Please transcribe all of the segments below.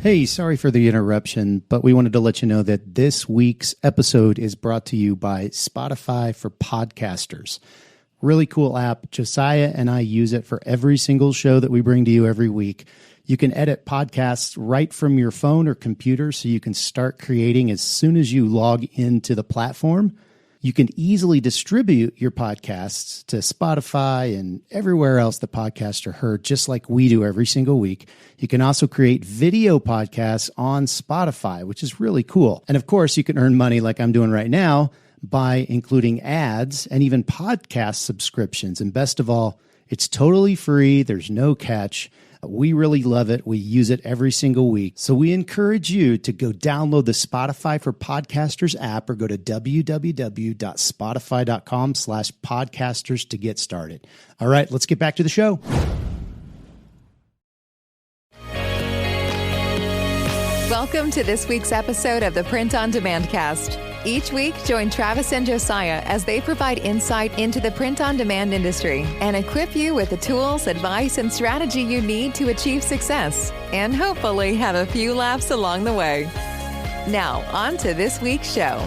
Hey, sorry for the interruption, but we wanted to let you know that this week's episode is brought to you by Spotify for Podcasters. Really cool app. Josiah and I use it for every single show that we bring to you every week. You can edit podcasts right from your phone or computer, so you can start creating as soon as you log into the platform. You can easily distribute your podcasts to Spotify and everywhere else the podcasts are heard, just like we do every single week. You can also create video podcasts on Spotify, which is really cool. And of course, you can earn money like I'm doing right now by including ads and even podcast subscriptions. And best of all, it's totally free. There's no catch. We really love it. We use it every single week. So we encourage you to go download the Spotify for Podcasters app or go to www.spotify.com/podcasters to get started. All right, let's get back to the show. Welcome to this week's episode of the Print on Demand Cast. Each week, join Travis and Josiah as they provide insight into the print on demand industry and equip you with the tools, advice, and strategy you need to achieve success and hopefully have a few laughs along the way. Now, on to this week's show.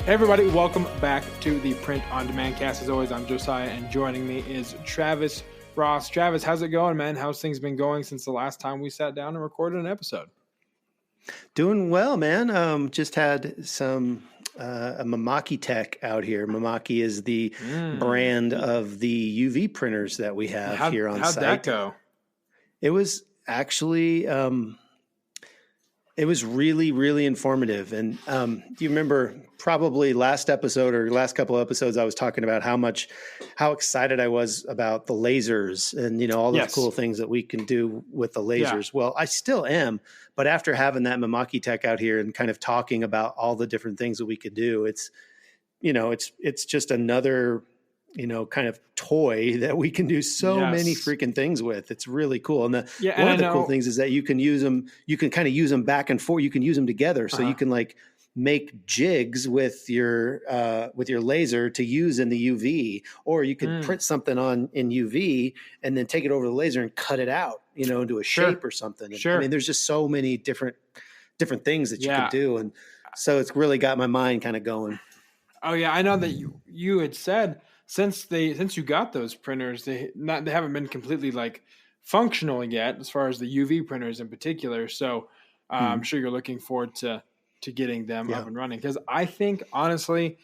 Hey everybody, welcome back to the Print on Demand Cast. As always, I'm Josiah, and joining me is Travis Ross. Travis, how's it going, man? How's things been going since the last time we sat down and recorded an episode? Doing well, man. Just had some a Mamaki Tech out here. Mamaki is the brand of the UV printers that we have here on site. How'd that go? It was actually it was really, really informative. And do you remember probably last episode or last couple of episodes, I was talking about how excited I was about the lasers and, you know, all those cool things that we can do with the lasers. Yeah. Well, I still am, but after having that Mamaki Tech out here and kind of talking about all the different things that we could do, it's, you know, it's just another, you know, kind of toy that we can do so many freaking things with. It's really cool. And one of the cool things is that you can use them, you can kind of use them back and forth. You can use them together. So you can like make jigs with your laser to use in the UV, or you can print something in UV and then take it over the laser and cut it out, you know, into a shape or something. I mean, there's just so many different things that you can do. And so it's really got my mind kind of going. Oh yeah. I know that you had said, since you got those printers, they haven't been completely like functional yet as far as the UV printers in particular. So I'm sure you're looking forward to getting them up and running, because I think honestly,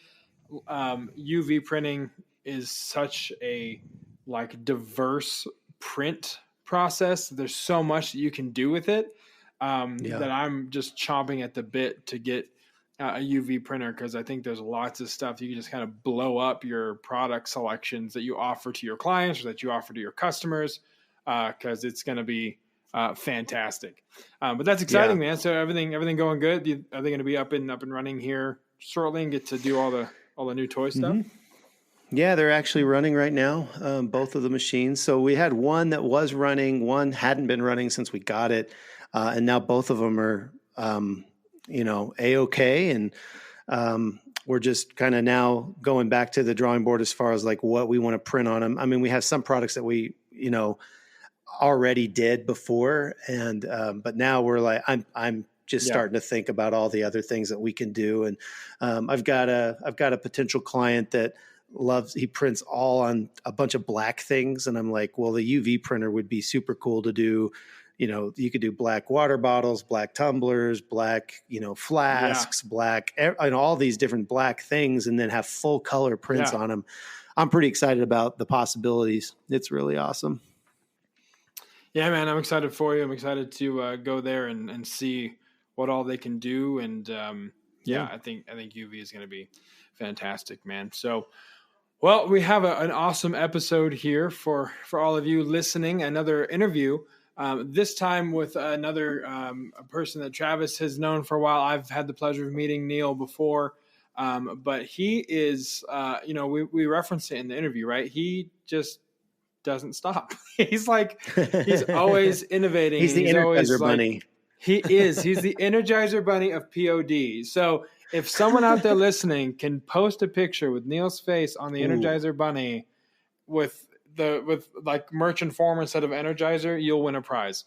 UV printing is such a like diverse print process. There's so much that you can do with it that I'm just chomping at the bit to get a UV printer, because I think there's lots of stuff you can just kind of blow up your product selections that you offer to your clients or that you offer to your customers, because it's going to be fantastic. But that's exciting, man. So everything going good? Are they going to be up and running here shortly and get to do all the new toy stuff? Yeah, they're actually running right now, both of the machines. So we had one that was running, one hadn't been running since we got it, and now both of them are you know, A-okay. And we're just kind of now going back to the drawing board as far as like what we want to print on them. I mean, we have some products that we, you know, already did before. And, but now we're like, I'm just starting to think about all the other things that we can do. And I've got a potential client that he prints all on a bunch of black things. And I'm like, well, the UV printer would be super cool to do. You know, you could do black water bottles, black tumblers, black, you know, flasks, black, and all these different black things, and then have full color prints on them. I'm pretty excited about the possibilities. It's really awesome. Yeah, man, I'm excited for you. I'm excited to go there and see what all they can do. And I think UV is going to be fantastic, man. So, well, we have an awesome episode here for all of you listening. Another interview. This time with another a person that Travis has known for a while. I've had the pleasure of meeting Neil before, but he is, you know, we referenced it in the interview, right? He just doesn't stop. He's always innovating. He's the Energizer Bunny. He is. He's the Energizer Bunny of POD. So if someone out there listening can post a picture with Neil's face on the Energizer Bunny with with like Merch Informer instead of Energizer, you'll win a prize.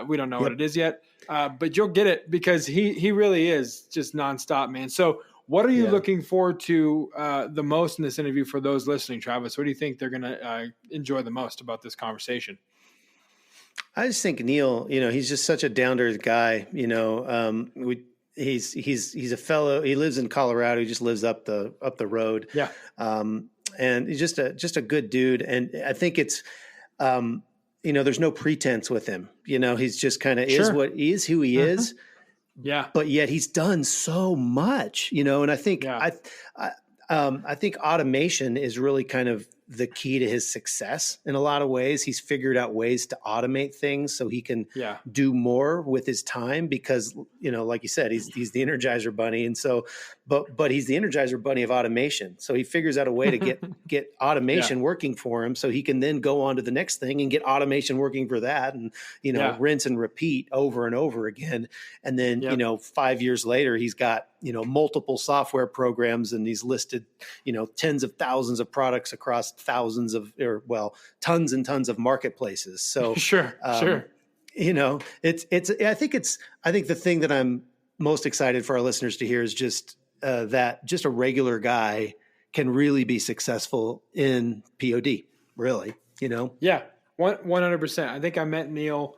We don't know what it is yet, but you'll get it because he really is just nonstop, man. So what are you looking forward to the most in this interview for those listening, Travis? What do you think they're going to enjoy the most about this conversation? I just think Neil, he's just such a down to earth guy. He's a fellow. He lives in Colorado. He just lives up the road. Yeah. And he's just a good dude. And I think it's, there's no pretense with him. He's just kind of is who he is. Yeah. But yet he's done so much, and I think, I think automation is really kind of the key to his success in a lot of ways. He's figured out ways to automate things so he can do more with his time because, like you said, he's the Energizer Bunny. And so, but he's the Energizer Bunny of automation. So he figures out a way to get automation working for him so he can then go on to the next thing and get automation working for that. And, rinse and repeat over and over again. And then, 5 years later, he's got, multiple software programs and he's listed, tens of thousands of products across tons and tons of marketplaces. So sure. I think the thing that I'm most excited for our listeners to hear is just that just a regular guy can really be successful in POD, really, Yeah, 100%. I think I met Neil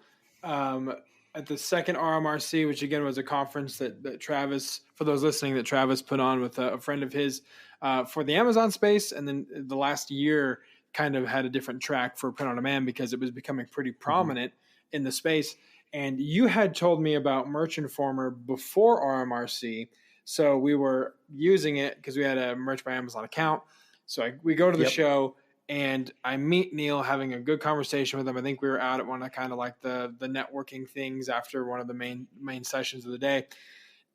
at the second RMRC, which again was a conference that Travis, for those listening, that Travis put on with a friend of his for the Amazon space. And then the last year kind of had a different track for print on demand because it was becoming pretty prominent in the space. And you had told me about Merch Informer before RMRC. So we were using it because we had a Merch by Amazon account. So we go to the show and I meet Neil, having a good conversation with him. I think we were out at one of kind of like the networking things after one of the main sessions of the day.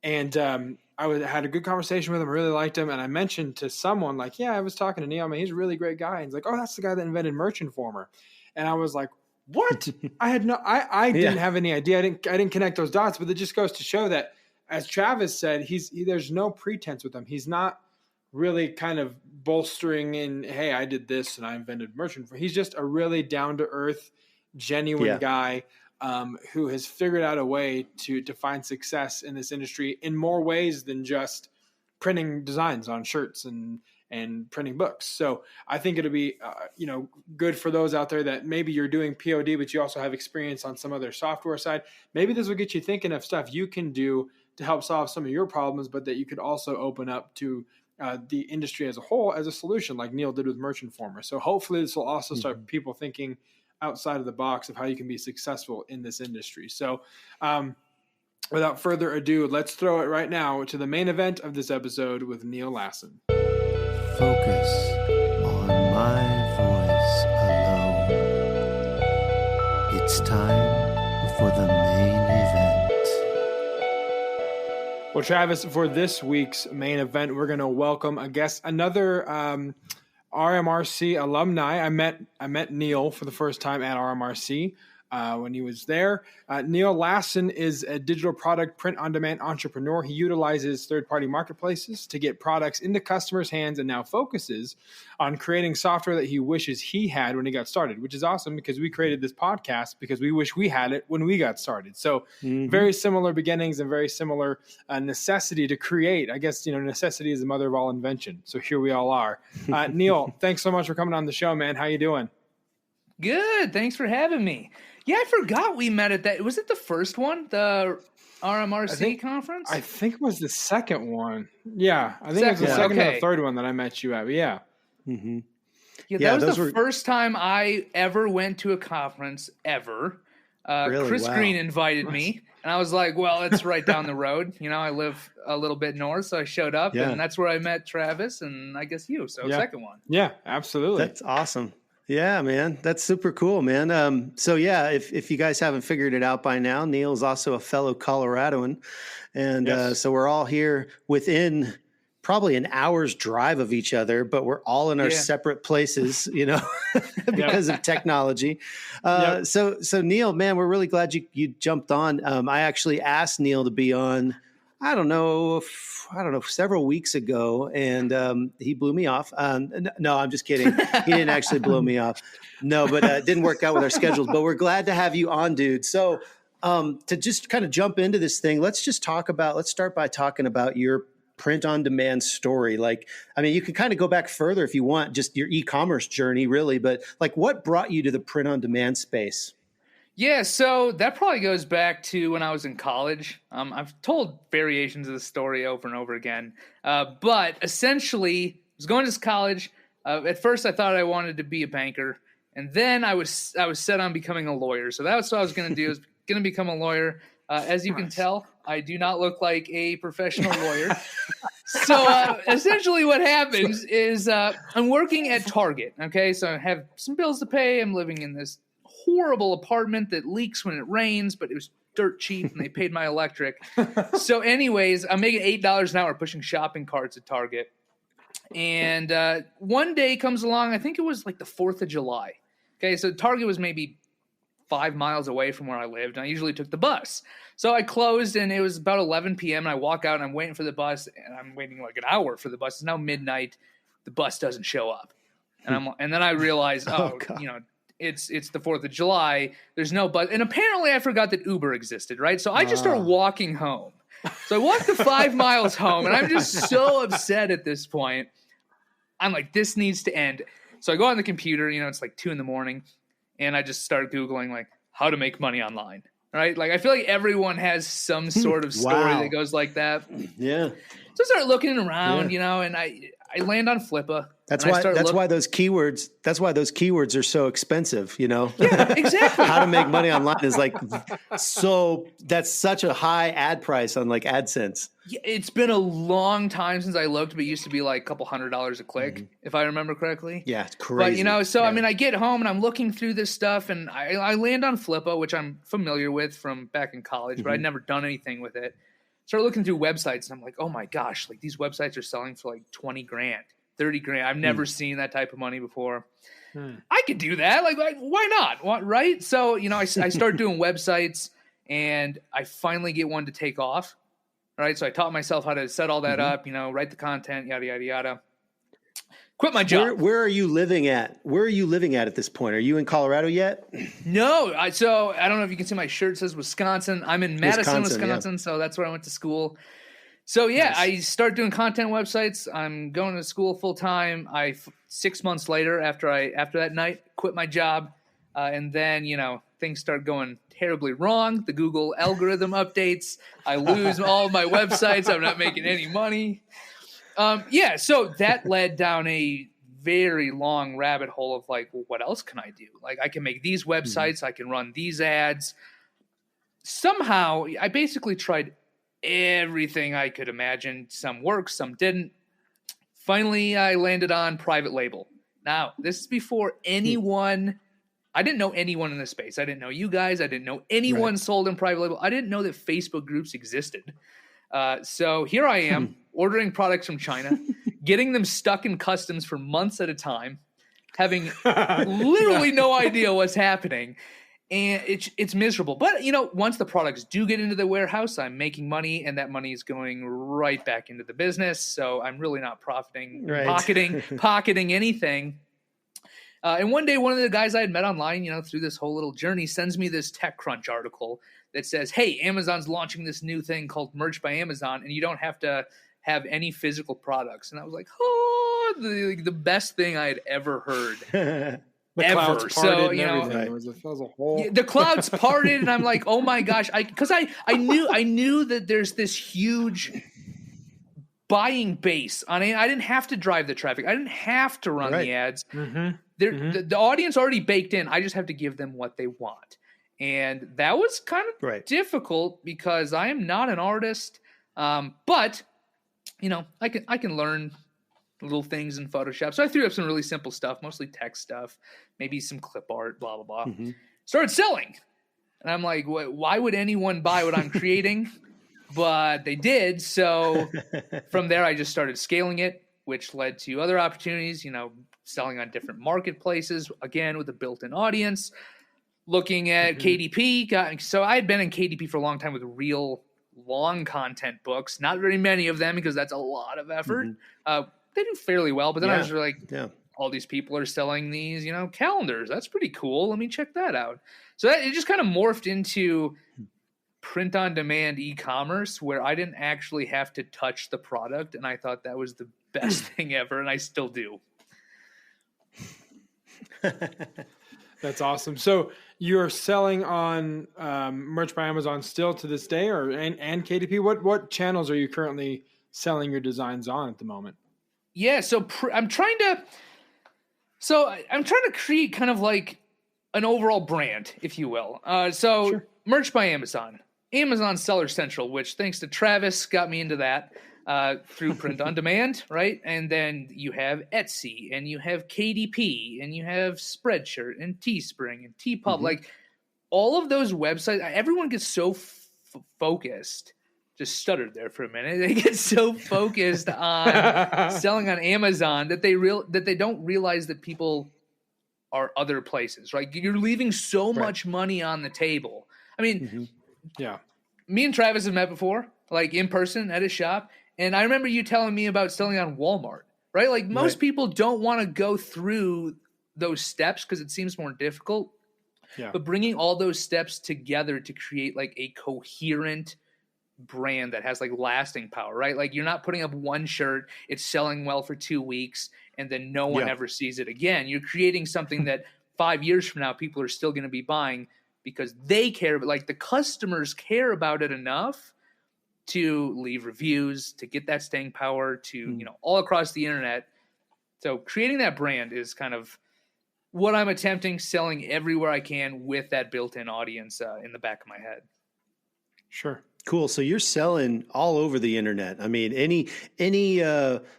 And had a good conversation with him, really liked him. And I mentioned to someone like, I was talking to Neil. I mean, he's a really great guy. And he's like, oh, that's the guy that invented Merch Informer. And I was like, what? I didn't have any idea. I didn't connect those dots, but it just goes to show that, as Travis said, there's no pretense with him. He's not really kind of bolstering in, hey, I did this and I invented Merch Informer. He's just a really down to earth, genuine guy who has figured out a way to find success in this industry in more ways than just printing designs on shirts and printing books. So I think it'll be, good for those out there that maybe you're doing POD, but you also have experience on some other software side. Maybe this will get you thinking of stuff you can do to help solve some of your problems, but that you could also open up to the industry as a whole as a solution, like Neil did with Merch Informer. So hopefully this will also start people thinking outside of the box of how you can be successful in this industry. So without further ado, let's throw it right now to the main event of this episode with Neil Lassen. Focus on my voice alone. It's time for the main event. Well, Travis, for this week's main event, we're going to welcome a guest, another RMRC alumni. I met Neil for the first time at RMRC when he was there. Neil Lassen is a digital product print-on-demand entrepreneur. He utilizes third-party marketplaces to get products into customers' hands and now focuses on creating software that he wishes he had when he got started, which is awesome because we created this podcast because we wish we had it when we got started. So very similar beginnings and very similar necessity to create. I guess, necessity is the mother of all invention. So here we all are. Neil, thanks so much for coming on the show, man. How you doing? Good. Thanks for having me. Yeah, I forgot we met at that. Was it the first one? The RMRC conference? I think it was the second one. Yeah, I think it was the second or the third one that I met you at. But yeah. Mm-hmm. Yeah, that was the first time I ever went to a conference ever. Really? Chris Green invited me, and I was like, well, it's right down the road. I live a little bit north, so I showed up, and that's where I met Travis and I guess you. So second one. Yeah, absolutely. That's awesome. Yeah, man. That's super cool, man. So yeah, if you guys haven't figured it out by now, Neil's also a fellow Coloradoan. And so we're all here within probably an hour's drive of each other, but we're all in our separate places, because of technology. So Neil, man, we're really glad you jumped on. I actually asked Neil to be on I don't know, several weeks ago, and he blew me off. No, I'm just kidding. He didn't actually blow me off. No, but it didn't work out with our schedules. But we're glad to have you on, dude. So to just kind of jump into this thing, let's start by talking about your print on demand story. Like, I mean, you can kind of go back further if you want, just your e-commerce journey, really. But like, what brought you to the print on demand space? Yeah, so that probably goes back to when I was in college. I've told variations of the story over and over again. But essentially, I was going to college. At first, I thought I wanted to be a banker. And then I was set on becoming a lawyer. So that's what I was going to do, is going to become a lawyer. As you can tell, I do not look like a professional lawyer. So essentially what happens is I'm working at Target. Okay, so I have some bills to pay. I'm living in this horrible apartment that leaks when it rains, but it was dirt cheap and they paid my electric. So anyways, I'm making $8 an hour pushing shopping carts at Target. And one day comes along, I think it was like the 4th of July. Okay, so Target was maybe 5 miles away from where I lived, and I usually took the bus. So I closed, and it was about 11 p.m., and I walk out, and I'm waiting for the bus, and I'm waiting like an hour for the bus. It's now midnight. The bus doesn't show up. And then I realize, it's the 4th of July. There's no bus. And apparently I forgot that Uber existed, right? So I just start walking home. So I walk the 5 miles home, and I'm just so upset at this point. I'm like, this needs to end. So I go on the computer, it's like 2 a.m, and I just start Googling like how to make money online, right? Like I feel like everyone has some sort of story that goes like that. Yeah. So I start looking around, and I land on Flippa. That's why those keywords are so expensive, Yeah, exactly. How to make money online is like, so that's such a high ad price on like AdSense. Yeah, it's been a long time since I looked, but it used to be like a couple $100 a click, if I remember correctly. Yeah, it's crazy. But, I mean, I get home and I'm looking through this stuff and I land on Flippa, which I'm familiar with from back in college, but I'd never done anything with it. Start looking through websites and I'm like, oh my gosh, like these websites are selling for like 20 grand. 30 grand. I've never seen that type of money before. I could do that. Like, why not? Right? So, I start doing websites and I finally get one to take off. Right. So I taught myself how to set all that up, write the content, yada, yada, yada. Quit my job. Where are you living at? Where are you living at this point? Are you in Colorado yet? No. So I don't know if you can see my shirt says Wisconsin. I'm in Madison, Wisconsin. Yeah. So that's where I went to school. So yeah, nice. I start doing content websites. I'm going to school full time. 6 months later, after that night, quit my job, and then things start going terribly wrong. The Google algorithm updates. I lose all of my websites. I'm not making any money. So that led down a very long rabbit hole of like, well, what else can I do? Like, I can make these websites. I can run these ads. Somehow, I basically tried everything I could imagine. Some worked, some didn't. Finally, I landed on private label. Now, this is before anyone, I didn't know anyone in this space. I didn't know you guys. I didn't know anyone sold in private label. I didn't know that Facebook groups existed. So here I am ordering products from China, getting them stuck in customs for months at a time, having literally no idea what's happening. And it's miserable. But, once the products do get into the warehouse, I'm making money, and that money is going right back into the business. So I'm really not profiting, pocketing anything. And one day, one of the guys I had met online, through this whole little journey, sends me this TechCrunch article that says, hey, Amazon's launching this new thing called Merch by Amazon, and you don't have to have any physical products. And I was like, the best thing I had ever heard. The clouds parted and everything. It was a whole... the clouds parted, and I'm like, oh my gosh, because I knew that there's this huge buying base on it. I didn't have to drive the traffic. I didn't have to run the ads. The audience already baked in. I just have to give them what they want, and that was kind of difficult because I am not an artist. But I can learn little things in Photoshop. So I threw up some really simple stuff, mostly text stuff, maybe some clip art, blah, blah, blah. Started selling. And I'm like, why would anyone buy what I'm creating? But they did. So from there, I just started scaling it, which led to other opportunities, selling on different marketplaces, again, with a built-in audience, looking at KDP. So I had been in KDP for a long time with real long content books, not very many of them because that's a lot of effort. They did fairly well, but then I was like, all these people are selling these, calendars. That's pretty cool. Let me check that out. So it just kind of morphed into print on demand e-commerce where I didn't actually have to touch the product. And I thought that was the best thing ever. And I still do. That's awesome. So you're selling on Merch by Amazon still to this day, and KDP? What channels are you currently selling your designs on at the moment? Yeah, so I'm trying to create kind of like an overall brand, if you will. Sure. Merch by Amazon, Amazon Seller Central, which thanks to Travis got me into that. Through print on demand, right? And then you have Etsy, and you have KDP, and you have Spreadshirt, and Teespring, and TeePub. Like all of those websites, everyone gets so focused. Just stuttered there for a minute. They get so focused on selling on Amazon that they don't realize that people are other places, right? You're leaving so much money on the table. I mean, me and Travis have met before, like in person at his shop. And I remember you telling me about selling on Walmart, right? Like most people don't want to go through those steps because it seems more difficult. Yeah. But bringing all those steps together to create like a coherent brand that has like lasting power, right? Like you're not putting up one shirt, it's selling well for 2 weeks, and then no one ever sees it again. You're creating something that 5 years from now, people are still going to be buying because they care, but like the customers care about it enough to leave reviews, to get that staying power, to, all across the internet. So creating that brand is kind of what I'm attempting, selling everywhere I can with that built-in audience in the back of my head. Sure. Cool. So you're selling all over the internet. I mean, any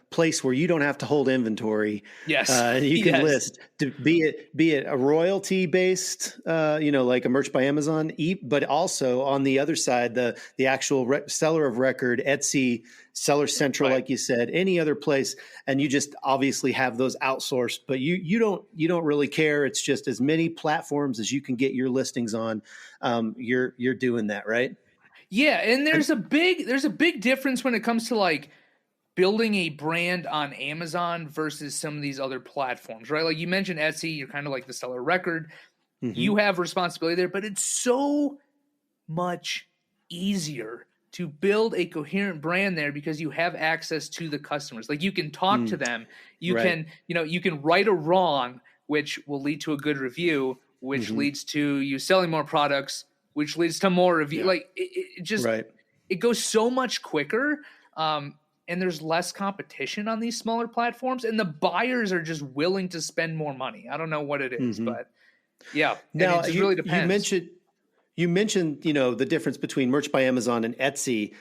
place where you don't have to hold inventory. Yes. You can list, be it a royalty based, like a Merch by Amazon, but also on the other side, the actual seller of record, Etsy, Seller Central, like you said, any other place, and you just obviously have those outsourced. But you don't really care. It's just as many platforms as you can get your listings on. You're doing that, right? Yeah, and there's a big difference when it comes to like building a brand on Amazon versus some of these other platforms, right? Like you mentioned Etsy, you're kind of like the seller record. You have responsibility there, but it's so much easier to build a coherent brand there because you have access to the customers. Like you can talk to them. You can, you can right a wrong, which will lead to a good review, which leads to you selling more products, which leads to more review. Like it just, it goes so much quicker. And there's less competition on these smaller platforms, and the buyers are just willing to spend more money. I don't know what it is, but now it just really depends. You mentioned, the difference between Merch by Amazon and Etsy,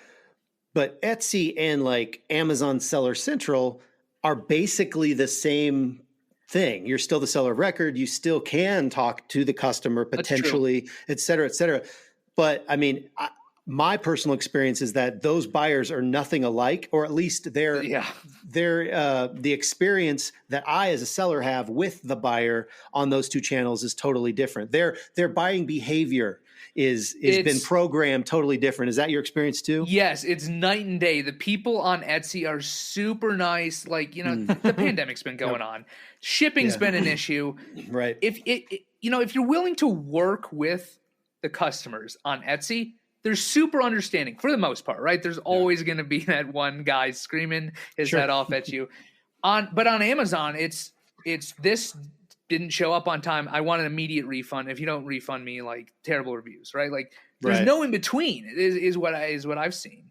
but Etsy and like Amazon Seller Central are basically the same thing. You're still the seller of record. You still can talk to the customer potentially, et cetera, et cetera. But I mean, my personal experience is that those buyers are nothing alike, or at least they're the experience that I as a seller have with the buyer on those two channels is totally different. Their buying behavior is been programmed totally different. Is that your experience too? Yes, it's night and day. The people on Etsy are super nice. Like, the pandemic's been going on. Shipping's been an issue. Right. If you're willing to work with the customers on Etsy, they're super understanding for the most part, right? There's always going to be that one guy screaming his head off at you. But on Amazon, it's this didn't show up on time. I want an immediate refund. If you don't refund me, like terrible reviews, right? Like there's no in between. Is what I've seen.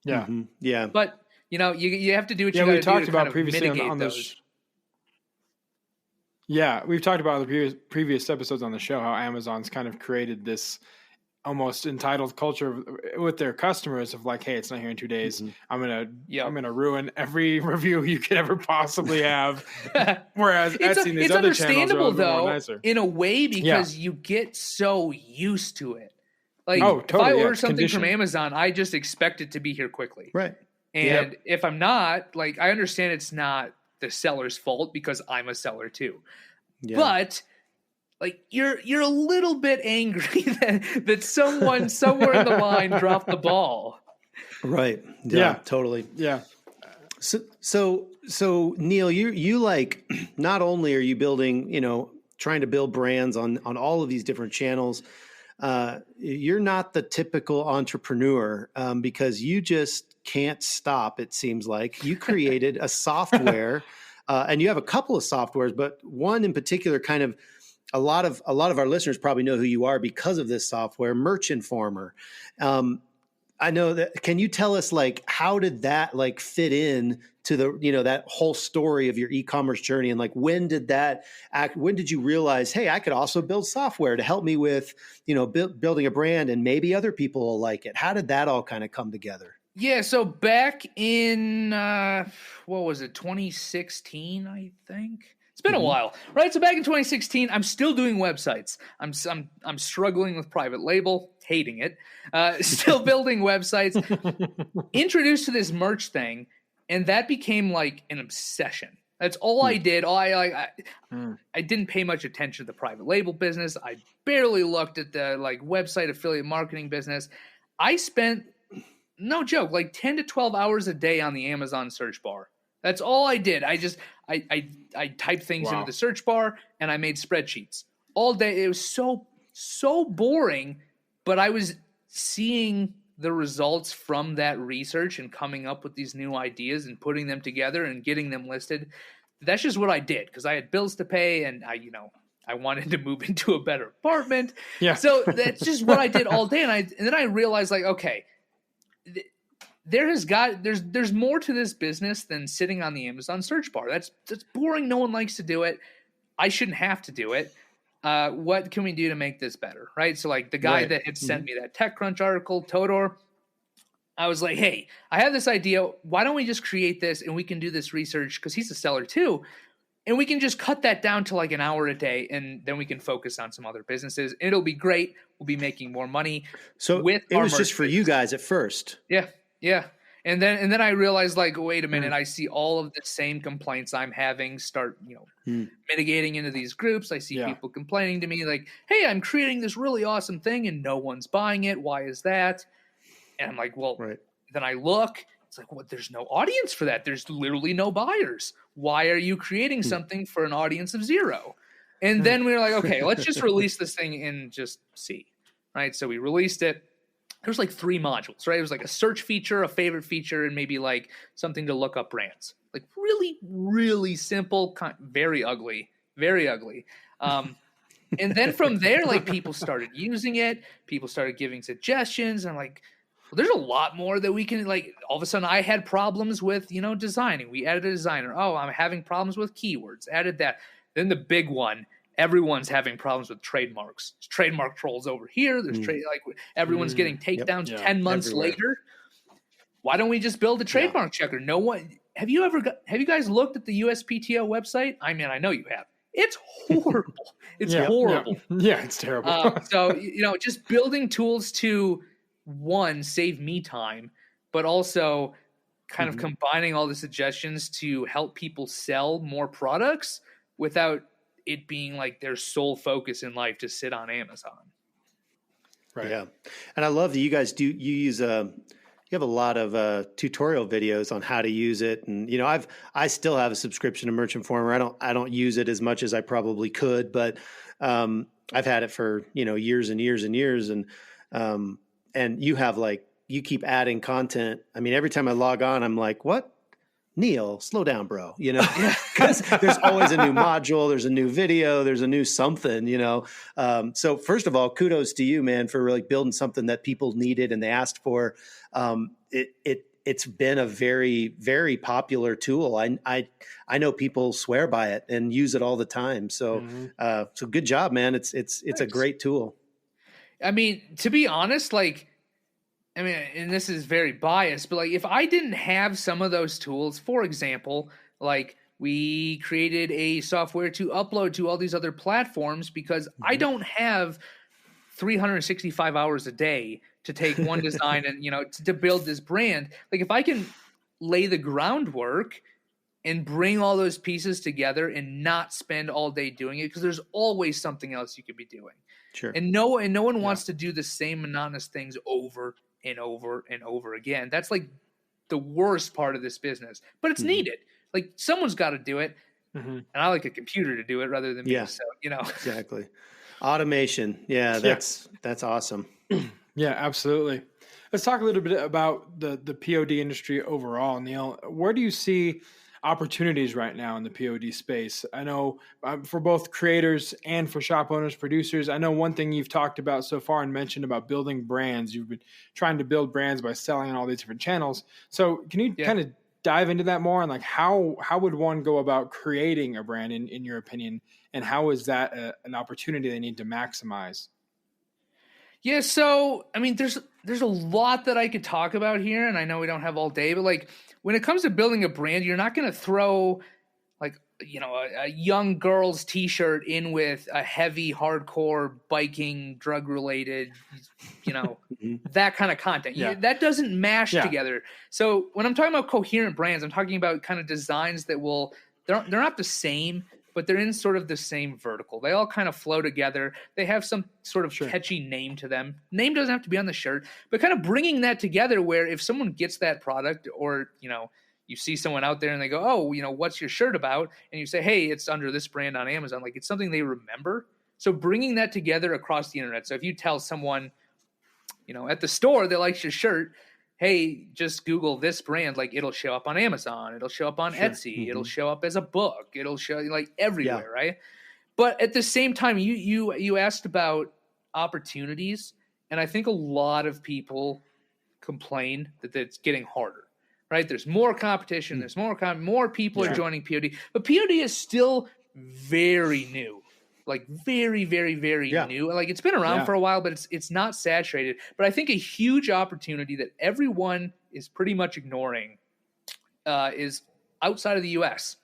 Yeah, yeah. But you have to do what you got to do. We talked to about kind of previously on those. We've talked about the previous episodes on the show how Amazon's kind of created this almost entitled culture with their customers of like, hey, it's not here in 2 days. I'm gonna ruin every review you could ever possibly have. Whereas Etsy and these other channels are a little bit more nicer. In a way, because you get so used to it. Like if I order something from Amazon, I just expect it to be here quickly. Right. And if I'm not, like, I understand it's not the seller's fault because I'm a seller too. Yeah. But like you're a little bit angry that someone somewhere in the line dropped the ball. Right. Yeah, totally. Yeah. So Neil, you like, not only are you building, trying to build brands on all of these different channels, you're not the typical entrepreneur, because you just can't stop. It seems like you created a software, and you have a couple of softwares, but one in particular, kind of a lot of our listeners probably know who you are because of this software, Merch Informer. I know that. Can you tell us, like, how did that like fit in to the, that whole story of your e-commerce journey? And like, when did you realize, hey, I could also build software to help me with, building a brand, and maybe other people will like it? How did that all kind of come together? Yeah. So back in, 2016, I think. It's been a while, right? So back in 2016, I'm still doing websites. I'm struggling with private label, hating it. Still building websites. Introduced to this merch thing, and that became like an obsession. That's all I did. I didn't pay much attention to the private label business. I barely looked at the like website affiliate marketing business. I spent, no joke, like 10 to 12 hours a day on the Amazon search bar. That's all I did. I typed things into the search bar, and I made spreadsheets all day. It was so boring, but I was seeing the results from that research and coming up with these new ideas and putting them together and getting them listed. That's just what I did because I had bills to pay, and I wanted to move into a better apartment. Yeah. So that's just what I did all day, and then I realized, like, okay, there's more to this business than sitting on the Amazon search bar. That's boring. No one likes to do it. I shouldn't have to do it. What can we do to make this better? Right. So like the guy that had sent me that TechCrunch article, Todor, I was like, hey, I have this idea. Why don't we just create this and we can do this research? Cause he's a seller too. And we can just cut that down to like an hour a day, and then we can focus on some other businesses. It'll be great. We'll be making more money. So it was just for you guys at first. Yeah. Yeah. And then I realized, like, wait a minute, I see all of the same complaints I'm having start, mitigating into these groups. I see people complaining to me like, hey, I'm creating this really awesome thing and no one's buying it. Why is that? And I'm like, well, then I look, it's like, well, there's no audience for that. There's literally no buyers. Why are you creating something for an audience of zero? And then we were like, okay, let's just release this thing and just see. Right. So we released it. There's like 3 modules, right? It was like a search feature, a favorite feature, and maybe like something to look up brands. Like really, really simple, very ugly, very ugly. And then from there, like people started using it. People started giving suggestions. And I'm like, well, there's a lot more that we can, like, all of a sudden I had problems with, designing. We added a designer. Oh, I'm having problems with keywords. Added that. Then the big one. Everyone's having problems with trademarks. There's trademark trolls over here. There's everyone's getting takedowns 10 months later. Why don't we just build a trademark checker? No one. Have you guys looked at the USPTO website? I mean, I know you have. It's horrible. It's horrible. Yeah, it's terrible. So just building tools to, one, save me time, but also kind of combining all the suggestions to help people sell more products without it being like their sole focus in life to sit on Amazon. Right. Yeah. And I love that you guys you use, you have a lot of tutorial videos on how to use it. And, I still have a subscription to Merch Informer. I don't use it as much as I probably could, but I've had it for, years and years and years. And you have you keep adding content. I mean, every time I log on, I'm like, what? Neil, slow down, bro, because there's always a new module, there's a new video, there's a new something, So first of all, kudos to you, man, for really building something that people needed and they asked for. It's been a very, very popular tool. I know people swear by it and use it all the time. So, so good job, man. It's a great tool. I mean, to be honest, and this is very biased, but if I didn't have some of those tools, for example, we created a software to upload to all these other platforms because I don't have 365 hours a day to take one design and, to build this brand. If I can lay the groundwork and bring all those pieces together and not spend all day doing it, because there's always something else you could be doing. Sure. And no one wants to do the same monotonous things over and over and over again. That's like the worst part of this business, but it's needed. Like someone's got to do it. And I like a computer to do it rather than me. Yeah. So, Exactly. Automation. Yeah. That's awesome. Yeah, absolutely. Let's talk a little bit about the POD industry overall. Neil, where do you see opportunities right now in the POD space? I know for both creators and for shop owners, producers, I know one thing you've talked about so far and mentioned about building brands. You've been trying to build brands by selling on all these different channels. So can you kind of dive into that more? And like, how would one go about creating a brand in your opinion? And how is that an opportunity they need to maximize? Yeah, so I mean, there's a lot that I could talk about here, and I know we don't have all day, but like when it comes to building a brand, you're not going to throw like a young girl's T-shirt in with a heavy, hardcore biking, drug related, that kind of content. That doesn't mash together. So when I'm talking about coherent brands, I'm talking about kind of designs that they're not the same, but they're in sort of the same vertical. They all kind of flow together. They have some sort of catchy name to them. Name doesn't have to be on the shirt, but kind of bringing that together where if someone gets that product or, you see someone out there and they go, oh, what's your shirt about? And you say, hey, it's under this brand on Amazon. Like it's something they remember. So bringing that together across the internet. So if you tell someone, at the store that likes your shirt, hey, just Google this brand, like it'll show up on Amazon, it'll show up on Etsy, it'll show up as a book, it'll show like everywhere, right? But at the same time, you asked about opportunities, and I think a lot of people complain that it's getting harder, right? There's more competition, there's more people are joining POD, but POD is still very new. Like very, very, very new. Like it's been around for a while, but it's not saturated. But I think a huge opportunity that everyone is pretty much ignoring is outside of the U.S.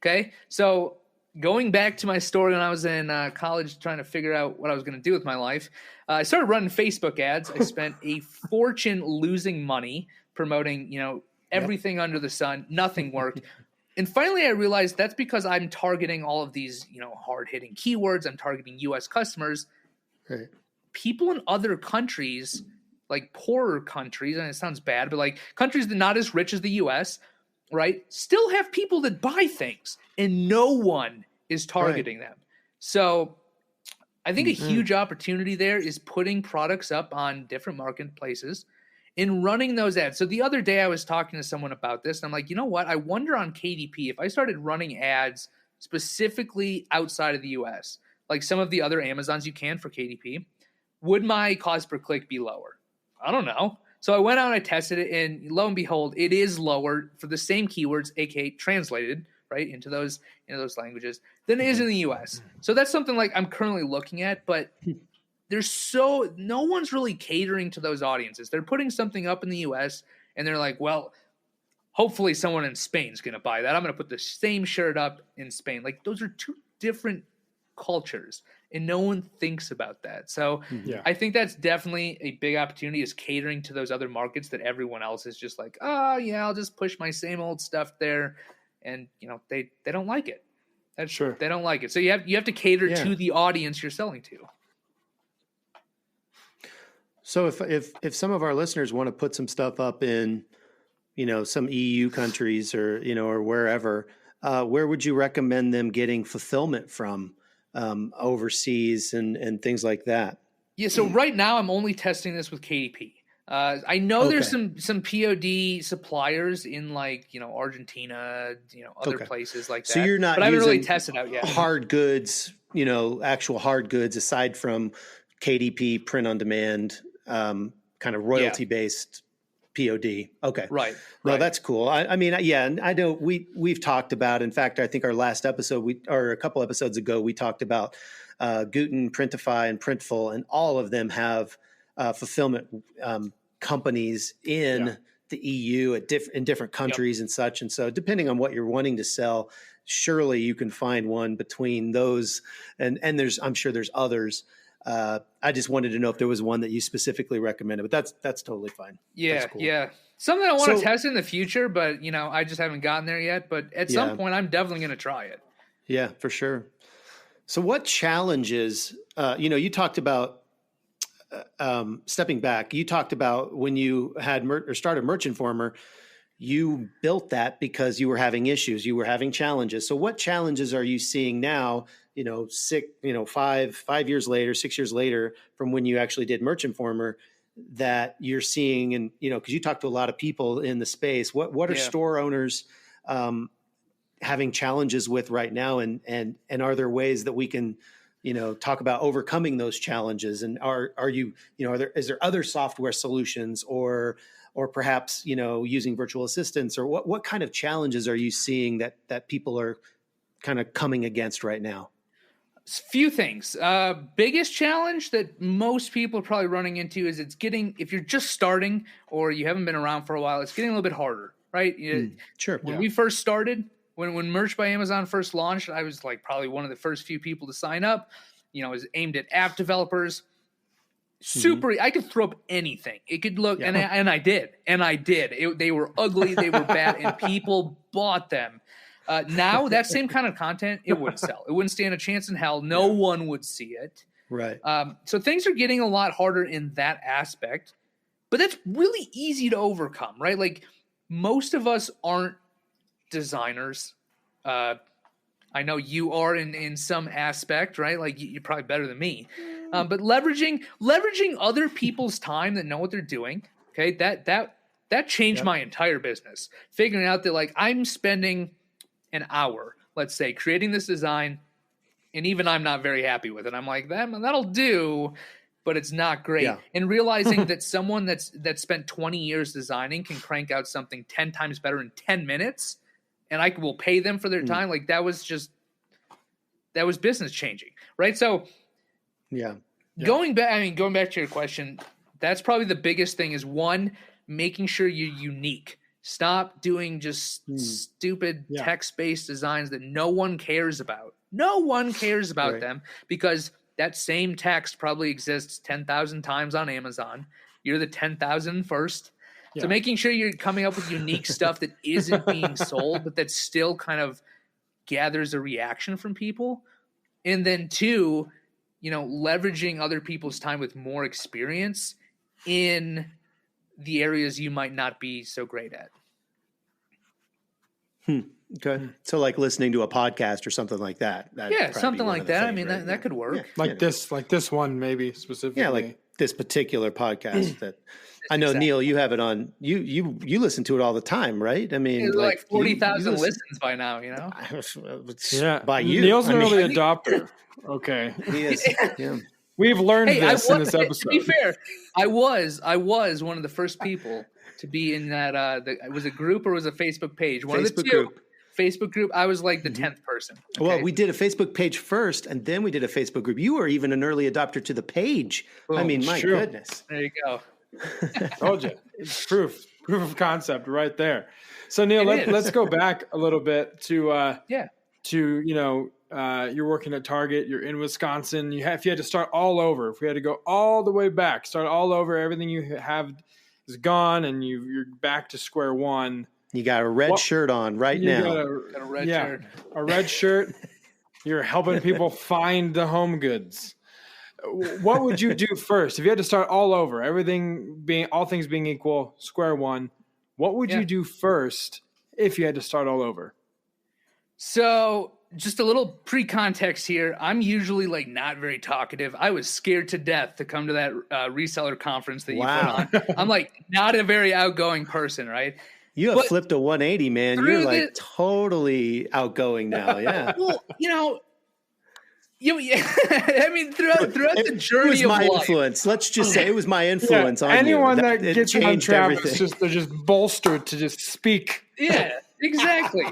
Okay, so going back to my story when I was in college, trying to figure out what I was going to do with my life, I started running Facebook ads. I spent a fortune losing money promoting, everything under the sun. Nothing worked. And finally, I realized that's because I'm targeting all of these, hard-hitting keywords. I'm targeting U.S. customers. Right. People in other countries, like poorer countries, and it sounds bad, but like countries that are not as rich as the U.S., right, still have people that buy things, and no one is targeting them. So I think a huge opportunity there is putting products up on different marketplaces in running those ads. So the other day I was talking to someone about this, and I'm like, you know what? I wonder on KDP, if I started running ads specifically outside of the US, like some of the other Amazons you can for KDP, would my cost per click be lower? I don't know. So I went out and I tested it, and lo and behold, it is lower for the same keywords, aka translated, right, into those languages, than it is in the US. So that's something like I'm currently looking at, but no one's really catering to those audiences. They're putting something up in the US and they're like, well, hopefully someone in Spain is going to buy that. I'm going to put the same shirt up in Spain. Like those are two different cultures and no one thinks about that. So I think that's definitely a big opportunity, is catering to those other markets that everyone else is just like, oh yeah, I'll just push my same old stuff there. And they don't like it. They don't like it. So you have to cater to the audience you're selling to. So if some of our listeners want to put some stuff up in, some EU countries or, or wherever, where would you recommend them getting fulfillment from overseas and things like that? Yeah. So right now I'm only testing this with KDP. I know there's some POD suppliers in like, Argentina, other places like that. So you're not, but I haven't really tested out yet. Hard goods, actual hard goods aside from KDP, print on demand, kind of royalty based POD. Okay. Right. No, that's cool. I mean, and I know we've talked about, in fact, I think our last episode, or a couple episodes ago, we talked about Guten, Printify, and Printful, and all of them have fulfillment companies in the EU in different countries and such. And so depending on what you're wanting to sell, surely you can find one between those. And I'm sure there's others. I just wanted to know if there was one that you specifically recommended, but that's totally fine. Yeah. Cool. Yeah. Something I want to test in the future, but I just haven't gotten there yet, but at some point I'm definitely going to try it. Yeah, for sure. So what challenges, you talked about stepping back, you talked about when you had started Merchant Former, you built that because you were having issues, you were having challenges. So what challenges are you seeing now, 5 years later, 6 years later from when you actually did Merchant Former that you're seeing? And, because you talk to a lot of people in the space, what are store owners having challenges with right now? And are there ways that we can, talk about overcoming those challenges? And is there other software solutions or perhaps, using virtual assistants, or what kind of challenges are you seeing that people are kind of coming against right now? Few things. Biggest challenge that most people are probably running into is if you're just starting or you haven't been around for a while, it's getting a little bit harder, right? Sure. When we first started, when Merch by Amazon first launched, I was like probably one of the first few people to sign up. It was aimed at app developers. I could throw up anything. It could look, and I did. They were ugly, they were bad, and people bought them. Now that same kind of content, it wouldn't sell. It wouldn't stand a chance in hell. No one would see it. Right. So things are getting a lot harder in that aspect, but that's really easy to overcome, right? Like most of us aren't designers. I know you are in some aspect, right? Like you're probably better than me. But leveraging other people's time that know what they're doing, okay, that changed my entire business. Figuring out that like I'm spending an hour, let's say, creating this design, and even I'm not very happy with it. I'm like, that'll do, but it's not great. Yeah. And realizing that someone that spent 20 years designing can crank out something 10 times better in 10 minutes, and I will pay them for their time. Like that was business changing, right? So going back to your question, that's probably the biggest thing is one, making sure you're unique. Stop doing just stupid text-based designs that no one cares about. No one cares about them because that same text probably exists 10,000 times on Amazon. You're the 10,001st. So making sure you're coming up with unique stuff that isn't being sold, but that still kind of gathers a reaction from people. And then two, leveraging other people's time with more experience in the areas you might not be so great at. Okay. So like listening to a podcast or something like that. Something like that. I mean, right? that could work. Yeah. This one maybe specifically. Yeah, like this particular podcast that I know, Neil, you have it on. You listen to it all the time, right? I mean, it's like 40,000 listens by now. By you. Neil's an early adopter. Okay, he is. Yeah. We've learned this in this episode. To be fair, I was one of the first people to be in that. It was a group or was a Facebook page. One of the two. Group. Facebook group. I was like the 10th person. Okay? Well, we did a Facebook page first, and then we did a Facebook group. You were even an early adopter to the page. Boom. I mean, my goodness. There you go. Told you. It's proof of concept right there. So Neil, let's go back a little bit to you're working at Target, you're in Wisconsin. If you had to start all over, if we had to go all the way back, start all over, everything you have is gone, and you're back to square one. You got a red shirt on right now. Got a red shirt. A red shirt. You're helping people find the home goods. What would you do first if you had to start all over? All things being equal, square one. What would you do first if you had to start all over? So, just a little pre-context here. I'm usually like not very talkative. I was scared to death to come to that reseller conference that you put on. I'm like not a very outgoing person, right? You have flipped a 180, man. You're like totally outgoing now. Yeah. Well, I mean, throughout the journey it was my of life. Influence. Let's just say it was my influence on anyone you. That gets on Travis, they're just bolstered to just speak. Yeah, exactly.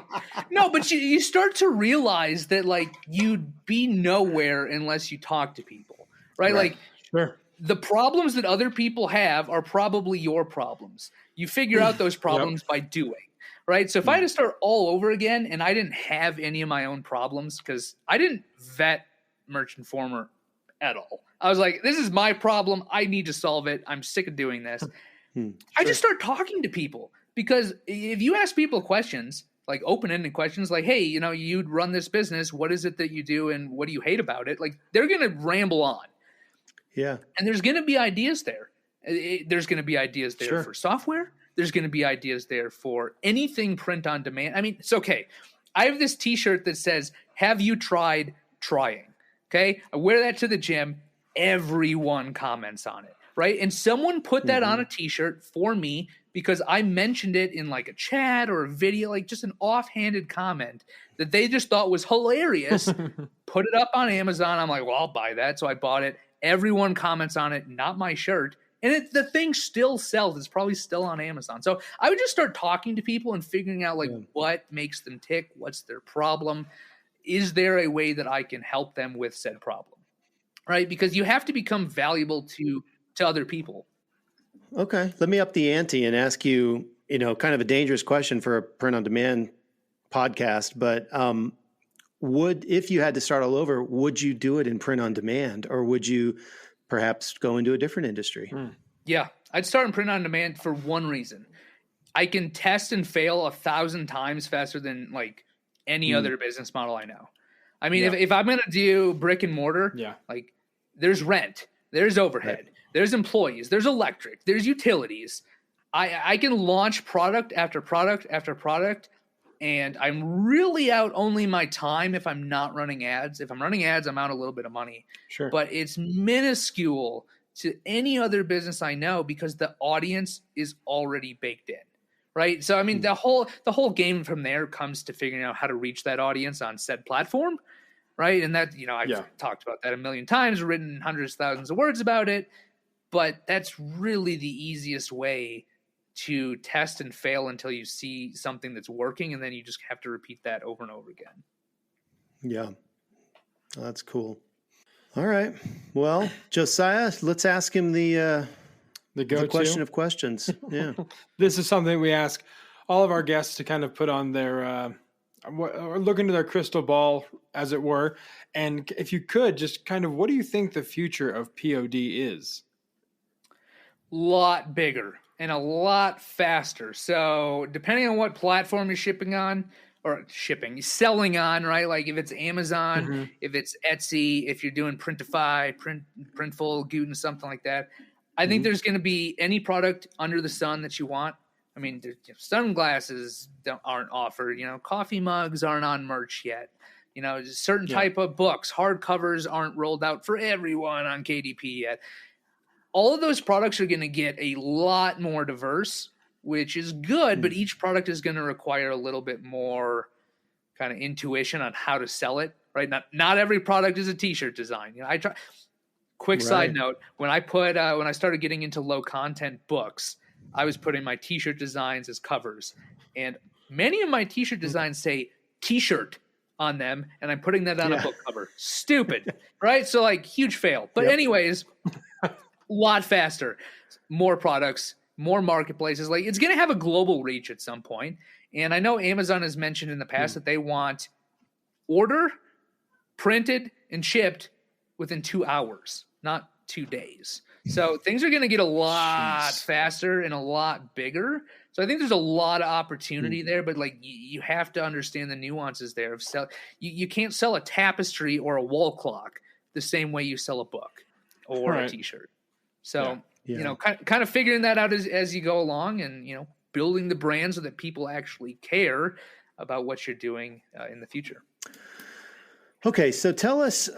No, but you start to realize that like you'd be nowhere unless you talk to people, right? Like, sure. The problems that other people have are probably your problems. You figure out those problems by doing, right? So if I had to start all over again and I didn't have any of my own problems, because I didn't vet Merchant Former at all. I was like, this is my problem. I need to solve it. I'm sick of doing this. I just start talking to people, because if you ask people questions, like open-ended questions, like, hey, you'd run this business. What is it that you do and what do you hate about it? Like they're going to ramble on. Yeah. And there's going to be ideas there. There's going to be ideas there for software. There's going to be ideas there for anything print on demand. I mean, it's okay. I have this t-shirt that says, "Have you tried trying?" Okay. I wear that to the gym. Everyone comments on it. Right. And someone put that on a t-shirt for me because I mentioned it in like a chat or a video, like just an offhanded comment that they just thought was hilarious. Put it up on Amazon. I'm like, well, I'll buy that. So I bought it. Everyone comments on it, not my shirt. And the thing still sells. It's probably still on Amazon. So I would just start talking to people and figuring out like what makes them tick. What's their problem? Is there a way that I can help them with said problem? Right? Because you have to become valuable to other people. Okay. Let me up the ante and ask you, kind of a dangerous question for a print on demand podcast, but if you had to start all over, would you do it in print on demand, or would you perhaps go into a different industry? Yeah, I'd start in print on demand for one reason. I can test and fail 1,000 times faster than like any other business model I know. I mean, if I'm going to do brick and mortar, like there's rent, there's overhead, there's employees, there's electric, there's utilities. I can launch product after product after product, and I'm really out only my time if I'm not running ads. If I'm running ads, I'm out a little bit of money. Sure. But it's minuscule to any other business I know because the audience is already baked in, right? So, I mean, the whole game from there comes to figuring out how to reach that audience on said platform, right? And that, I've talked about that a million times, written hundreds of thousands of words about it, but that's really the easiest way to test and fail until you see something that's working, and then you just have to repeat that over and over again. Yeah, that's cool. All right. Well, Josiah, let's ask him the question of questions. Yeah. This is something we ask all of our guests to kind of put on their or look into their crystal ball, as it were. And if you could, just kind of, what do you think the future of POD is? Lot bigger and a lot faster. So depending on what platform you're selling on, right? Like if it's Amazon, if it's Etsy, if you're doing Printify, Printful, Guten, something like that, I think there's going to be any product under the sun that you want. I mean, sunglasses aren't offered, coffee mugs aren't on merch yet. Certain type of books, hardcovers aren't rolled out for everyone on KDP yet. All of those products are going to get a lot more diverse, which is good, but each product is going to require a little bit more kind of intuition on how to sell it, right? Not every product is a t-shirt design. Side note, when I started getting into low content books, I was putting my t-shirt designs as covers, and many of my t-shirt designs say t-shirt on them, and I'm putting that on a book cover. Stupid, right? So like huge fail. But anyways, a lot faster, more products, more marketplaces. Like it's going to have a global reach at some point. And I know Amazon has mentioned in the past that they want order, printed, and shipped within 2 hours, not 2 days. So things are going to get a lot faster and a lot bigger. So I think there's a lot of opportunity there, but like you have to understand the nuances there of you can't sell a tapestry or a wall clock the same way you sell a book or a t-shirt. So, kind of figuring that out as you go along and, building the brand so that people actually care about what you're doing in the future. Okay, so tell us,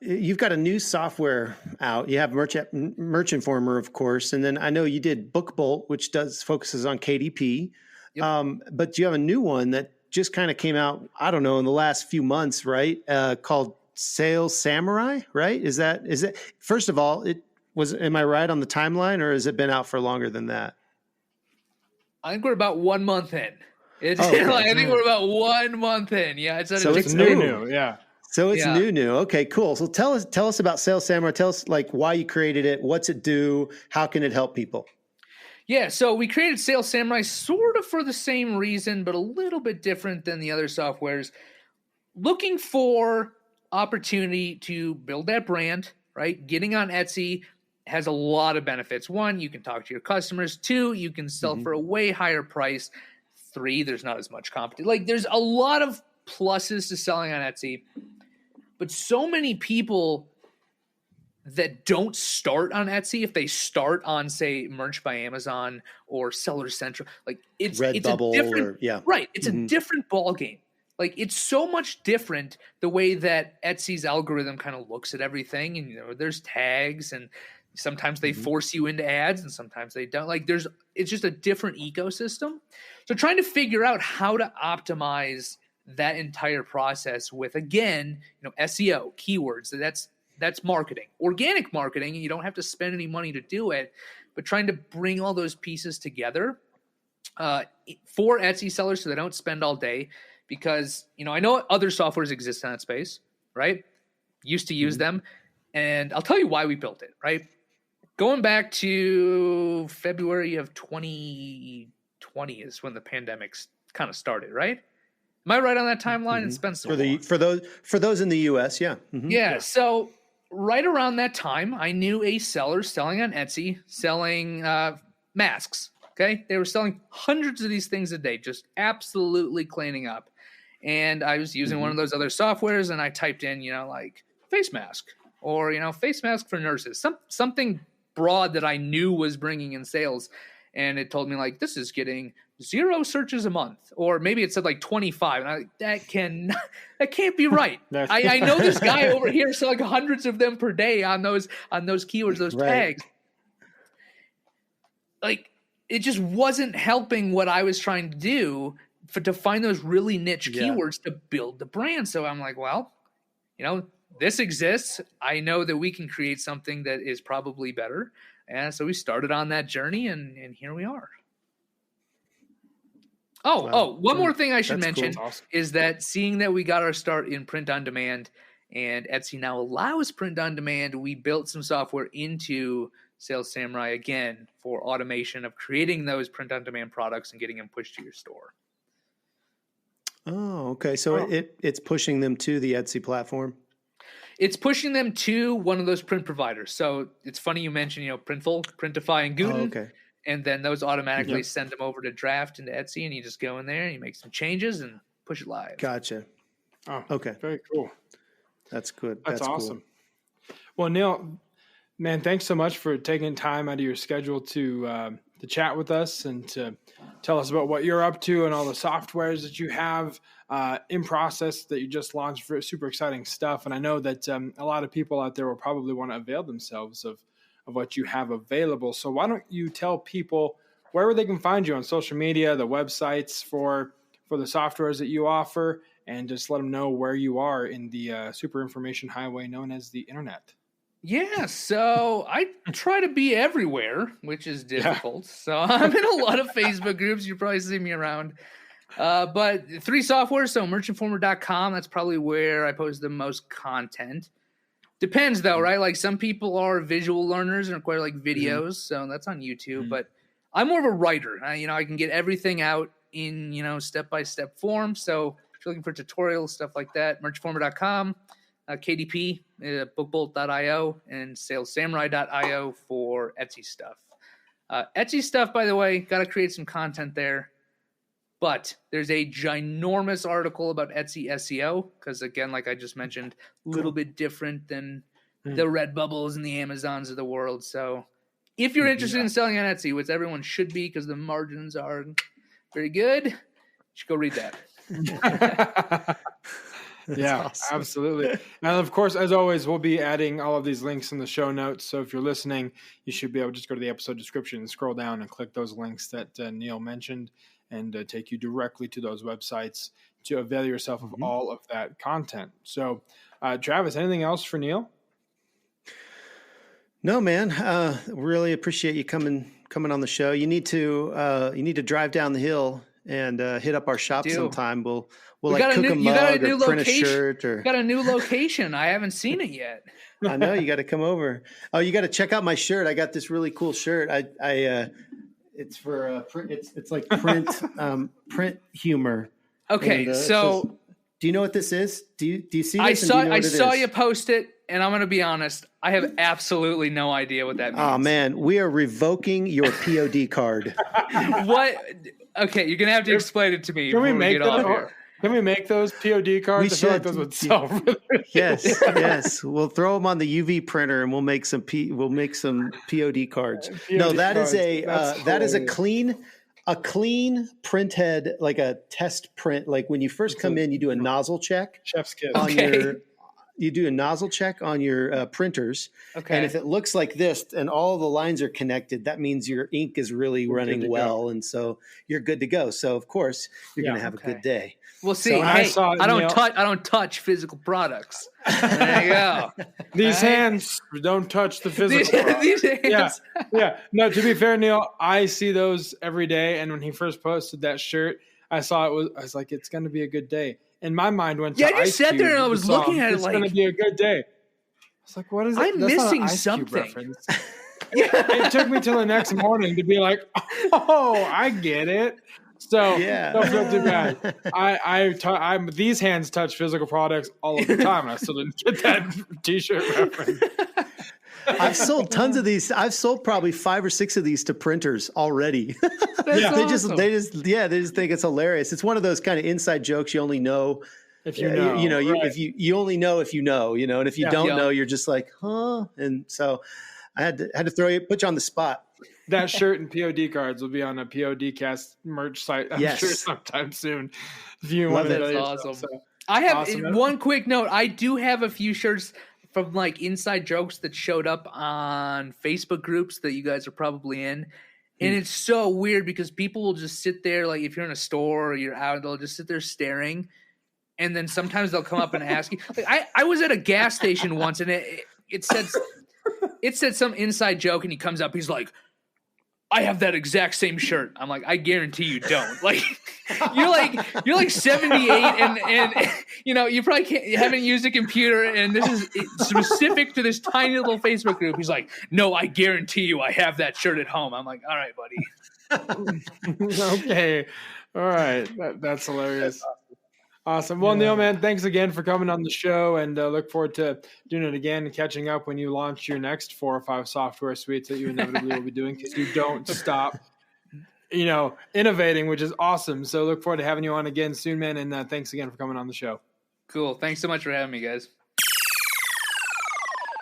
you've got a new software out. You have Merch Informer, of course, and then I know you did BookBolt, which focuses on KDP. Yep. But you have a new one that just kind of came out, I don't know, in the last few months, right? Called Sales Samurai, right? Is it? First of all, am I right on the timeline, or has it been out for longer than that? I think we're about 1 month in. I think we're about 1 month in. Yeah, it's new. Yeah. So it's new. Okay, cool. So tell us about Sales Samurai. Tell us like why you created it. What's it do? How can it help people? Yeah, so we created Sales Samurai sort of for the same reason, but a little bit different than the other softwares. Looking for opportunity to build that brand, right? Getting on Etsy has a lot of benefits. 1, you can talk to your customers. 2, you can sell for a way higher price. 3, there's not as much competition. Like there's a lot of pluses to selling on Etsy, but so many people, that don't start on Etsy, if they start on, say, Merch by Amazon or Seller Central, like it's a different, right. It's a different ball game. Like it's so much different the way that Etsy's algorithm kind of looks at everything. And, there's tags, and sometimes they force you into ads and sometimes they don't. Like it's just a different ecosystem. So trying to figure out how to optimize that entire process with, again, SEO, keywords, that's marketing, organic marketing, and you don't have to spend any money to do it, but trying to bring all those pieces together for Etsy sellers so they don't spend all day, because, I know other softwares exist in that space, right? Used to use them, and I'll tell you why we built it, right? Going back to February of 2020 is when the pandemic kind of started, right? Am I right on that timeline? It's been so long. For those in the US, yeah. Yeah. So right around that time, I knew a seller selling on Etsy, selling masks. Okay. They were selling hundreds of these things a day, just absolutely cleaning up. And I was using one of those other softwares, and I typed in, like face mask or, face mask for nurses, something broad that I knew was bringing in sales. And it told me, like, this is getting 0 searches a month, or maybe it said like 25. And that can't be right. I know this guy over here selling hundreds of them per day on those keywords, those tags. Like, it just wasn't helping what I was trying to do to find those really niche keywords to build the brand. So I'm like, well, this exists. I know that we can create something that is probably better. And so we started on that journey, and here we are. One more thing I should mention is that seeing that we got our start in print on demand, and Etsy now allows print on demand, we built some software into Sales Samurai again for automation of creating those print on demand products and getting them pushed to your store. Oh, okay. So it's pushing them to the Etsy platform. It's pushing them to one of those print providers. So it's funny you mentioned, Printful, Printify, and Guten. Oh, okay. And then those automatically send them over to Draft into Etsy, and you just go in there and you make some changes and push it live. Gotcha. Oh, okay. Very cool. That's good. That's awesome. Cool. Well, Neil, man, thanks so much for taking time out of your schedule to chat with us and to tell us about what you're up to and all the softwares that you have in process that you just launched. For super exciting stuff. And I know that a lot of people out there will probably want to avail themselves of what you have available. So why don't you tell people where they can find you on social media, the websites for the softwares that you offer, and just let them know where you are in the super information highway known as the internet. Yeah, so I try to be everywhere, which is difficult. Yeah. So I'm in a lot of Facebook groups. You probably see me around. But 3 software, so merchinformer.com, that's probably where I post the most content. Depends, though, right? Like some people are visual learners and require like videos, so that's on YouTube. But I'm more of a writer. I can get everything out in, step-by-step form. So if you're looking for tutorials, stuff like that, merchinformer.com. KDP, bookbolt.io, and salessamurai.io for Etsy stuff. Etsy stuff, by the way, got to create some content there. But there's a ginormous article about Etsy SEO because, again, like I just mentioned, a little bit different than the Redbubbles and the Amazons of the world. So if you're interested in selling on Etsy, which everyone should be because the margins are very good, you should go read that. Yeah, awesome. Absolutely. And of course, as always, we'll be adding all of these links in the show notes. So if you're listening, you should be able to just go to the episode description and scroll down and click those links that Neil mentioned and take you directly to those websites to avail yourself of all of that content. So, Travis, anything else for Neil? No, man. Really appreciate you coming on the show. You need to drive down the hill and hit up our shop sometime. We'll like cook a mug or print a shirt. Or got a new location. I haven't seen it yet. I know, you got to come over. Oh, you got to check out my shirt. I got this really cool shirt. It's for print. It's like print humor. Okay, and, so do you know what this is? Do you see this? I saw you post it, and I'm going to be honest. I have absolutely no idea what that means. Oh man, we are revoking your POD card. What? Okay, you're going to have to explain it to me. Can we make that? Can we make those POD cards? I feel like those would sell really Yes, yes. We'll throw them on the UV printer and we'll make some POD cards. No, that cards. Is a clean print head, like a test print. Like when you first come in, you do a nozzle check. Chef's kiss. You do a nozzle check on your printers. Okay. And if it looks like this and all the lines are connected, that means your ink is really running well. And so you're good to go. So of course you're going to have a good day. We'll see. So I don't touch physical products. There you go. These hands don't touch the physical products. These hands. Yeah. No, to be fair, Neil, I see those every day. And when he first posted that shirt, I was like, it's going to be a good day. And my mind went to I just sat there and I was looking at it like, it's going to be a good day. I was like, what is it? I'm missing something. It took me till the next morning to be like, oh, I get it. So don't feel too bad. These hands touch physical products all of the time, and I still didn't get that T-shirt reference. I've sold tons of these. I've sold probably 5 or 6 of these to printers already. They just think it's hilarious. It's one of those kind of inside jokes you only know if you know. You only know if you know, and if you don't know, you're just like, huh? And so I had to put you on the spot. That shirt and POD cards will be on a PODcast merch site, I'm sure, sometime soon. If you want it. That's awesome. So, I have one quick note. I do have a few shirts from like inside jokes that showed up on Facebook groups that you guys are probably in. And it's so weird because people will just sit there, like if you're in a store or you're out, they'll just sit there staring. And then sometimes they'll come up and ask you. Like I was at a gas station once and it said some inside joke and he comes up, he's like, I have that exact same shirt. I'm like, I guarantee you don't. Like, you're like 78 and you probably haven't used a computer and this is specific to this tiny little Facebook group. He's like, no, I guarantee you I have that shirt at home. I'm like, all right, buddy. Okay. All right. That's hilarious. Awesome. Well, Neil, man, thanks again for coming on the show, and look forward to doing it again and catching up when you launch your next 4 or 5 software suites that you inevitably will be doing, because you don't stop, innovating, which is awesome. So look forward to having you on again soon, man, and thanks again for coming on the show. Cool. Thanks so much for having me, guys.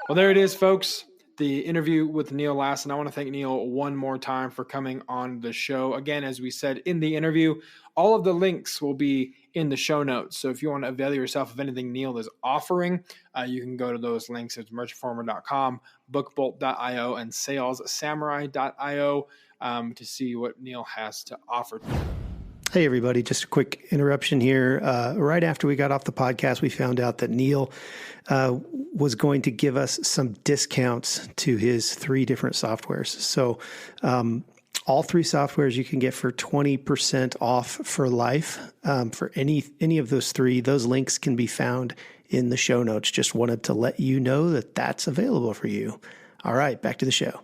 Well, there it is, folks. The interview with Neil Lassen. I want to thank Neil one more time for coming on the show. Again, as we said in the interview, all of the links will be in the show notes. So if you want to avail yourself of anything Neil is offering, you can go to those links. It's merchformer.com, bookbolt.io, and salessamurai.io to see what Neil has to offer. Hey, everybody, just a quick interruption here. Right after we got off the podcast, we found out that Neil was going to give us some discounts to his 3 different softwares. So all 3 softwares you can get for 20% off for life for any of those 3. Those links can be found in the show notes. Just wanted to let you know that that's available for you. All right, back to the show.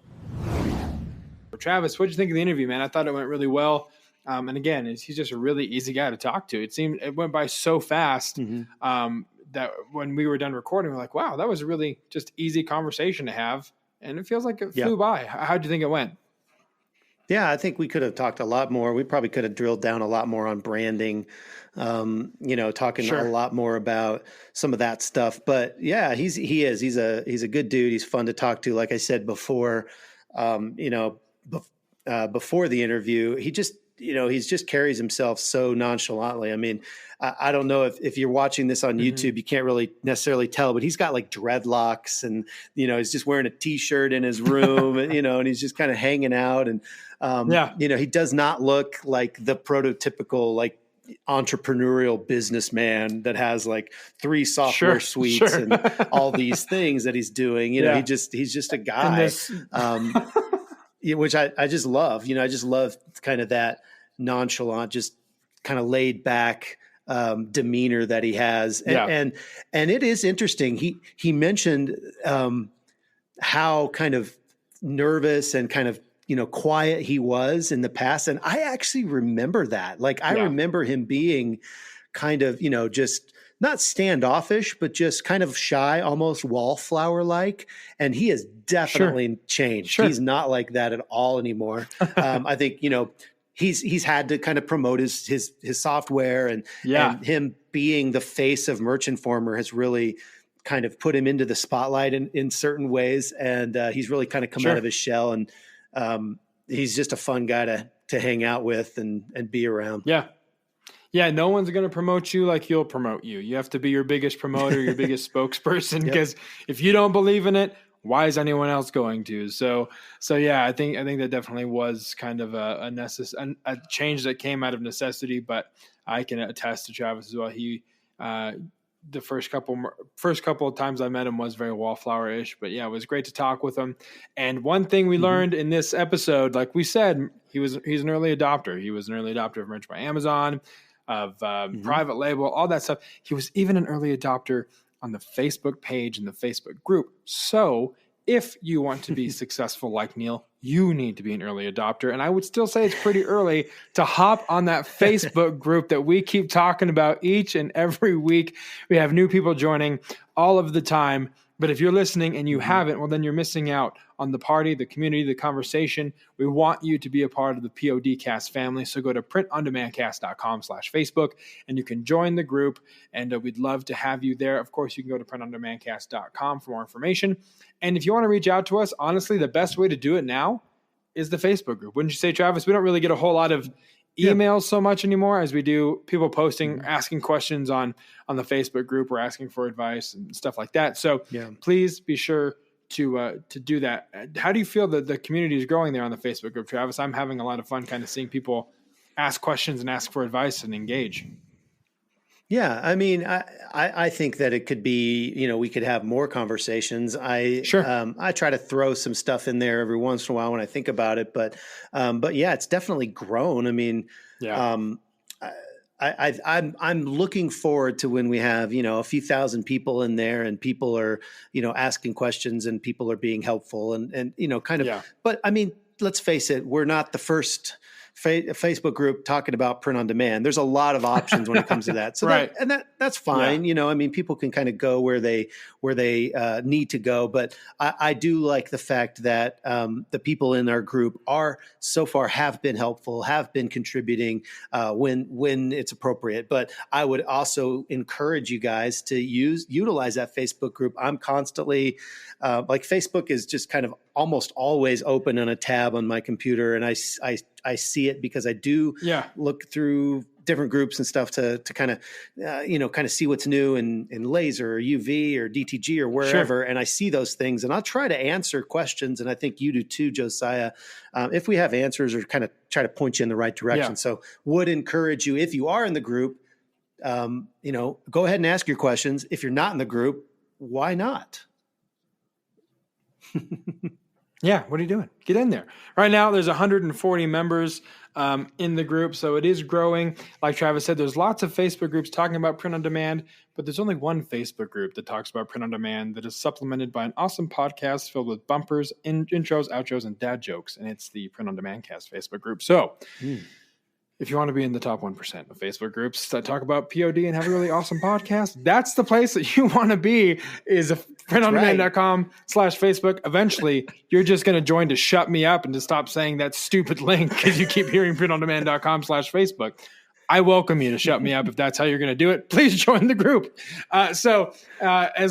Travis, what did you think of the interview, man? I thought it went really well. And again, he's just a really easy guy to talk to. It went by so fast that when we were done recording, we're like, wow, that was a really just easy conversation to have. And it feels like it flew by. How'd you think it went? Yeah, I think we could have talked a lot more. We probably could have drilled down a lot more on branding, talking a lot more about some of that stuff. But yeah, he's a good dude. He's fun to talk to. Like I said before, before the interview, he just carries himself so nonchalantly. I mean, I don't know if you're watching this on YouTube, you can't really necessarily tell, but he's got like dreadlocks and, he's just wearing a t-shirt in his room and, and he's just kind of hanging out. And, he does not look like the prototypical, like, entrepreneurial businessman that has like 3 software suites and all these things that he's doing. He's just a guy, which I just love. I just love kind of that nonchalant, just kind of laid back demeanor that he has. And it is interesting. He mentioned how kind of nervous and kind of, quiet he was in the past. And I actually remember that. Like, I remember him being kind of, just not standoffish, but just kind of shy, almost wallflower-like. And he has definitely changed. He's not like that at all anymore. I think, he's had to kind of promote his software, and him being the face of Merch Informer has really kind of put him into the spotlight in certain ways. And he's really kind of come out of his shell, and he's just a fun guy to hang out with and be around. Yeah. Yeah, no one's going to promote you like you'll promote you. You have to be your biggest promoter, your biggest spokesperson, because if you don't believe in it, why is anyone else going to? So yeah, I think that definitely was kind of a change that came out of necessity, but I can attest to Travis as well. He the first couple of times I met him was very wallflower-ish, but yeah, it was great to talk with him. And one thing we learned in this episode, like we said, he's an early adopter. He was an early adopter of Merch by Amazon, of private label, all that stuff. He was even an early adopter on the Facebook page and the Facebook group. So if you want to be successful like Neil, you need to be an early adopter. And I would still say it's pretty early to hop on that Facebook group that we keep talking about each and every week. We have new people joining all of the time. But if you're listening and you haven't, well, then you're missing out on the party, the community, the conversation. We want you to be a part of the PODcast family. So go to printondemandcast.com/Facebook and you can join the group. And we'd love to have you there. Of course, you can go to printondemandcast.com for more information. And if you want to reach out to us, honestly, the best way to do it now is the Facebook group. Wouldn't you say, Travis? We don't really get a whole lot of emails so much anymore as we do people posting, asking questions on the Facebook group or asking for advice and stuff like that. So please be sure to do that. How do you feel that the community is growing there on the Facebook group, Travis? I'm having a lot of fun kind of seeing people ask questions and ask for advice and engage. Yeah, I mean, I think that it could be, we could have more conversations. I try to throw some stuff in there every once in a while when I think about it, but yeah, it's definitely grown. I mean, I'm looking forward to when we have, a few thousand people in there and people are, asking questions and people are being helpful and kind of, but I mean, let's face it, we're not the first Facebook group talking about print on demand. There's a lot of options when it comes to that. So that's fine. I mean, people can kind of go where they need to go. But I do like the fact that the people in our group have been helpful, have been contributing when it's appropriate. But I would also encourage you guys to utilize that Facebook group. I'm constantly Facebook is just kind of almost always open on a tab on my computer, and I see it because I do look through different groups and stuff to kind of see what's new in laser or UV or DTG or wherever. And I see those things and I'll try to answer questions. And I think you do too, Josiah, if we have answers or kind of try to point you in the right direction. So would encourage you, if you are in the group, go ahead and ask your questions. If you're not in the group, why not? Yeah, what are you doing? Get in there. Right now, there's 140 members in the group, so it is growing. Like Travis said, there's lots of Facebook groups talking about print on demand, but there's only one Facebook group that talks about print on demand that is supplemented by an awesome podcast filled with bumpers, intros, outros, and dad jokes, and it's the Print on Demand Cast Facebook group. So if you want to be in the top 1% of Facebook groups that talk about POD and have a really awesome podcast, that's the place that you want to be, is printondemand.com/Facebook. Eventually, you're just going to join to shut me up and to stop saying that stupid link because you keep hearing printondemand.com/Facebook. I welcome you to shut me up if that's how you're going to do it. Please join the group. As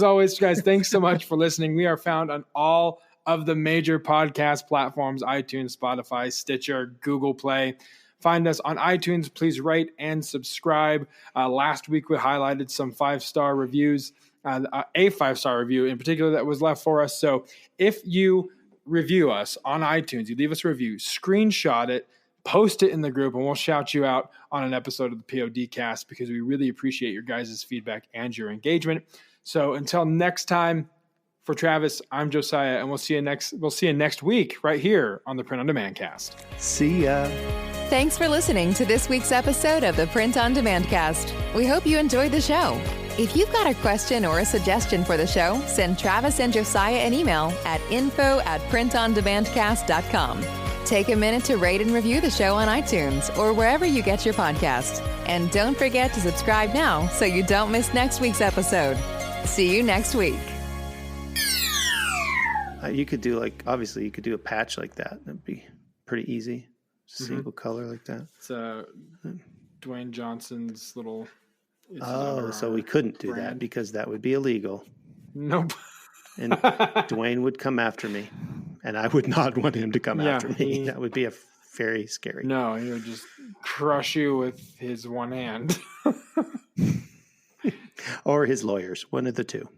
always, guys, thanks so much for listening. We are found on all of the major podcast platforms: iTunes, Spotify, Stitcher, Google Play. Find us on iTunes. Please rate and subscribe. Last week, we highlighted some 5-star reviews, a 5-star review in particular that was left for us. So if you review us on iTunes, you leave us a review, screenshot it, post it in the group, and we'll shout you out on an episode of the PODcast because we really appreciate your guys' feedback and your engagement. So until next time, for Travis, I'm Josiah, and we'll see you next week right here on the Print on Demand Cast. See ya. Thanks for listening to this week's episode of the Print on Demand Cast. We hope you enjoyed the show. If you've got a question or a suggestion for the show, send Travis and Josiah an email at info@printondemandcast.com. Take a minute to rate and review the show on iTunes or wherever you get your podcasts. And don't forget to subscribe now so you don't miss next week's episode. See you next week. You could do obviously you could do a patch like that. That'd be pretty easy. single color like that. It's Dwayne Johnson's little. So we couldn't do brand. that because that would be illegal. Nope. And Dwayne would come after me, and I would not want him to come after me. That would be very scary. No, he would just crush you with his one hand. Or his lawyers, one of the two.